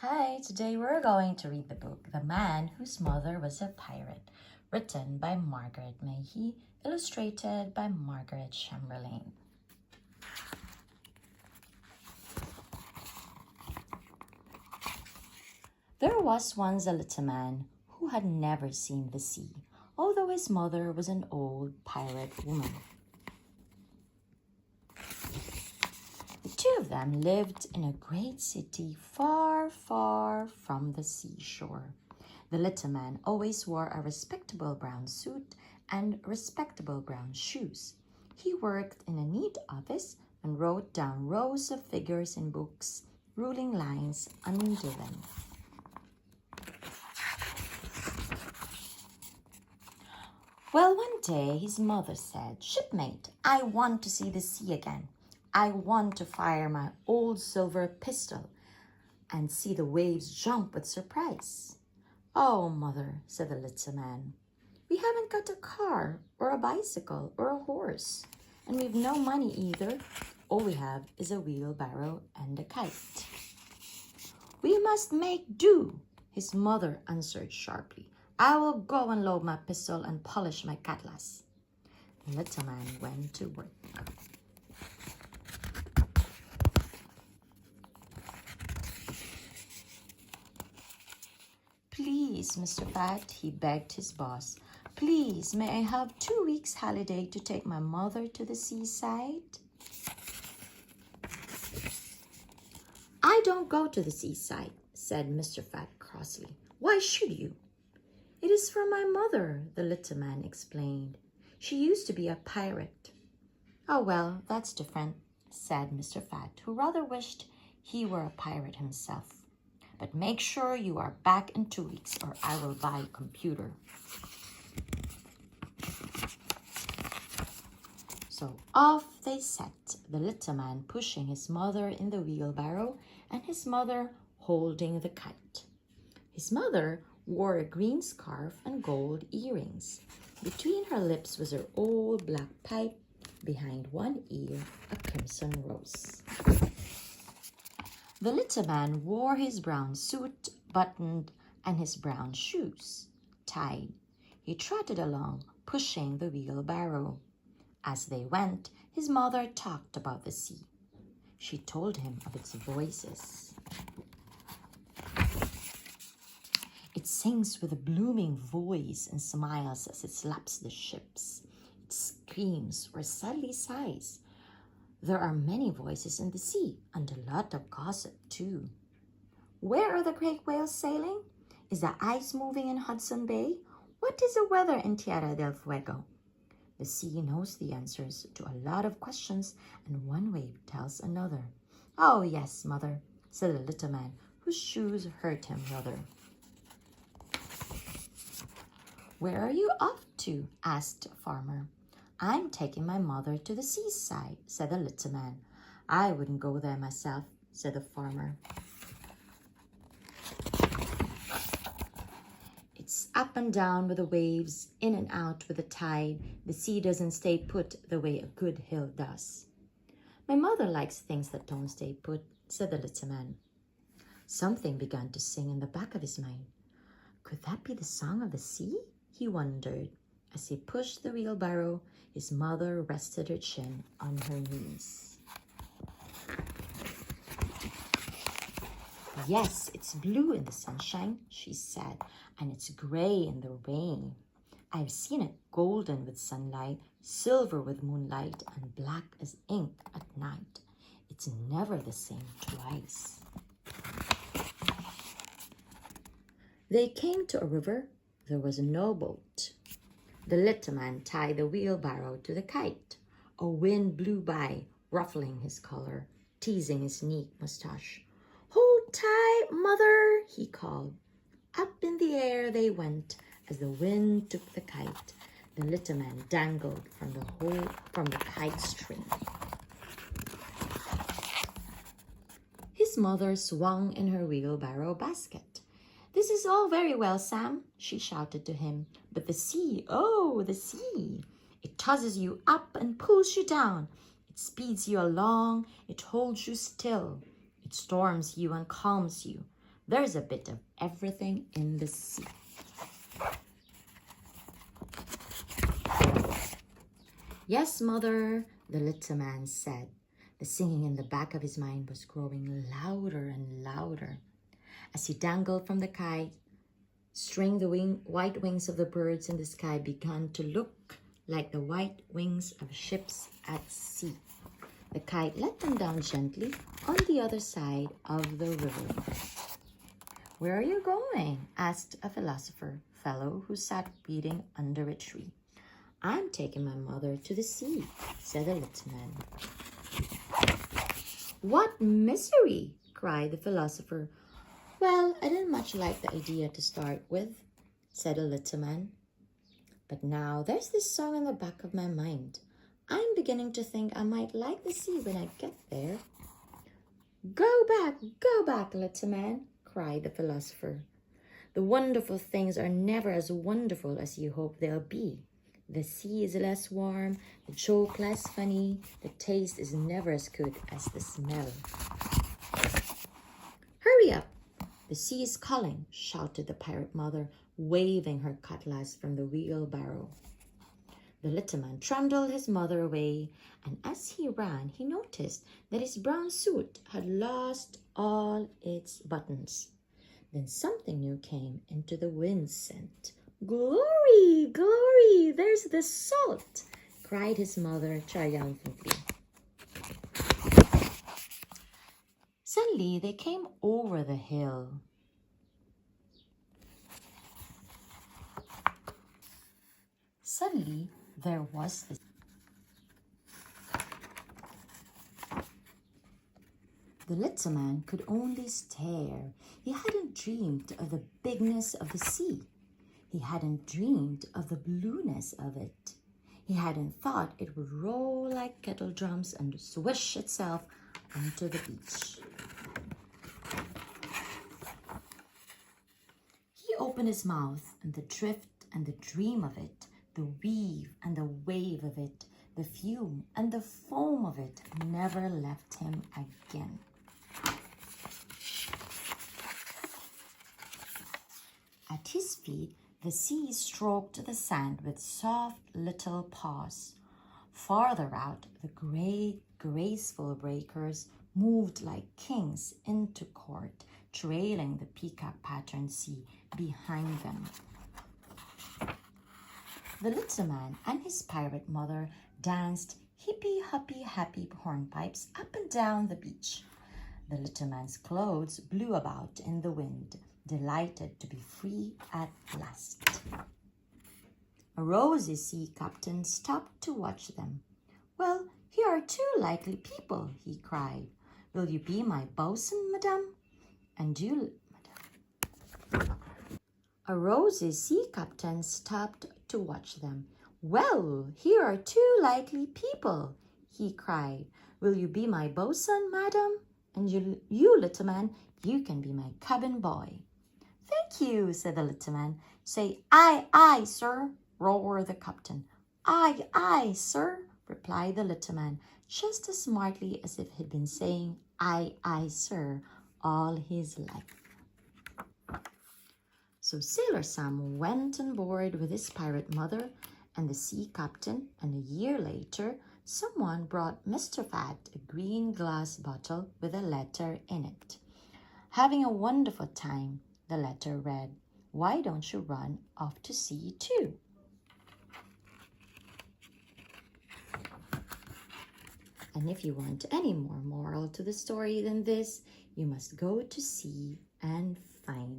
Hi, today we're going to read the book The Man Whose Mother Was a Pirate, written by Margaret Mahy, illustrated by Margaret Chamberlain. There was once a little man who had never seen the sea, although his mother was an old pirate woman. The two of them lived in a great city far, far from the seashore. The little man always wore a respectable brown suit and respectable brown shoes. He worked in a neat office and wrote down rows of figures in books, ruling lines undoing. Well, one day his mother said, "Shipmate, I want to see the sea again. I want to fire my old silver pistol and see the waves jump with surprise." "Oh, mother," said the little man, "we haven't got a car or a bicycle or a horse, and we've no money either. All we have is a wheelbarrow and a kite." "We must make do," his mother answered sharply. "I will go and load my pistol and polish my cutlass." The little man went to work. "Please, Mr. Fat," he begged his boss, "please, may I have 2 weeks' holiday to take my mother to the seaside?" "I don't go to the seaside," said Mr. Fat crossly. "Why should you?" "It is for my mother," the little man explained. "She used to be a pirate." "Oh, well, that's different," said Mr. Fat, who rather wished he were a pirate himself. "But make sure you are back in 2 weeks or I will buy a computer." So off they set, the little man pushing his mother in the wheelbarrow and his mother holding the kite. His mother wore a green scarf and gold earrings. Between her lips was her old black pipe, behind one ear a crimson rose. The little man wore his brown suit buttoned and his brown shoes tied. He trotted along, pushing the wheelbarrow. As they went, his mother talked about the sea. She told him of its voices. "It sings with a blooming voice and smiles as it slaps the ships. It screams or sadly sighs. There are many voices in the sea and a lot of gossip too. Where are the great whales sailing? Is the ice moving in Hudson Bay? What is the weather in Tierra del Fuego?" The sea knows the answers to a lot of questions, and one wave tells another. "Oh, yes, mother," said the little man, whose shoes hurt him rather. "Where are you off to?" asked a farmer. "I'm taking my mother to the seaside," said the little man. "I wouldn't go there myself," said the farmer. "It's up and down with the waves, in and out with the tide. The sea doesn't stay put the way a good hill does." "My mother likes things that don't stay put," said the little man. Something began to sing in the back of his mind. Could that be the song of the sea? He wondered. As he pushed the wheelbarrow, his mother rested her chin on her knees. "Yes, it's blue in the sunshine," she said, "and it's gray in the rain. I've seen it golden with sunlight, silver with moonlight, and black as ink at night. It's never the same twice." They came to a river. There was no boat. The little man tied the wheelbarrow to the kite. A wind blew by, ruffling his collar, teasing his neat mustache. "Hold tight, mother," he called. Up in the air they went as the wind took the kite. The little man dangled from the kite string. His mother swung in her wheelbarrow basket. "This is all very well, Sam," she shouted to him, "but the sea, oh, the sea! It tosses you up and pulls you down. It speeds you along, it holds you still. It storms you and calms you. There's a bit of everything in the sea. Yes, mother, the little man said. The singing in the back of his mind was growing louder and louder. As he dangled from the kite string, the white wings of the birds in the sky began to look like the white wings of ships at sea. The kite let them down gently on the other side of the river. Where are you going? Asked a philosopher fellow who sat reading under a tree. I'm taking my mother to the sea, said the little man. What misery, cried the philosopher. Well, I didn't much like the idea to start with, said the little man. But now there's this song in the back of my mind. I'm beginning to think I might like the sea when I get there. Go back, little man, cried the philosopher. The wonderful things are never as wonderful as you hope they'll be. The sea is less warm, the joke less funny, the taste is never as good as the smell. Hurry up! The sea is calling, shouted the pirate mother, waving her cutlass from the wheelbarrow. The little man trundled his mother away, and as he ran, he noticed that his brown suit had lost all its buttons. Then something new came into the wind scent. Glory, glory, there's the salt, cried his mother triumphantly. Suddenly they came over the hill. Suddenly there was this. The little man could only stare. He hadn't dreamed of the bigness of the sea. He hadn't dreamed of the blueness of it. He hadn't thought it would roll like kettle drums and swish itself onto the beach. He opened his mouth, and the drift and the dream of it, the weave and the wave of it, the fume and the foam of it never left him again. At his feet, the sea stroked the sand with soft little paws. Farther out, the great, graceful breakers moved like kings into court, trailing the peacock-patterned sea behind them. The little man and his pirate mother danced hippy-hoppy-happy hornpipes up and down the beach. The little man's clothes blew about in the wind, delighted to be free at last. A rosy sea captain stopped to watch them. Well, here are two likely people, he cried. Will you be my bosun, madame? And you, madame. A rosy sea captain stopped to watch them. Well, here are two likely people, he cried. Will you be my bosun, madam? And you, little man, you can be my cabin boy. Thank you, said the little man. Say, aye, aye, sir, roared the captain. Aye, aye, sir, replied the little man, just as smartly as if he'd been saying, aye, aye, sir, all his life. So Sailor Sam went on board with his pirate mother and the sea captain, and a year later, someone brought Mr. Fat a green glass bottle with a letter in it. Having a wonderful time, the letter read, why don't you run off to sea too? And if you want any more moral to the story than this, you must go to sea and find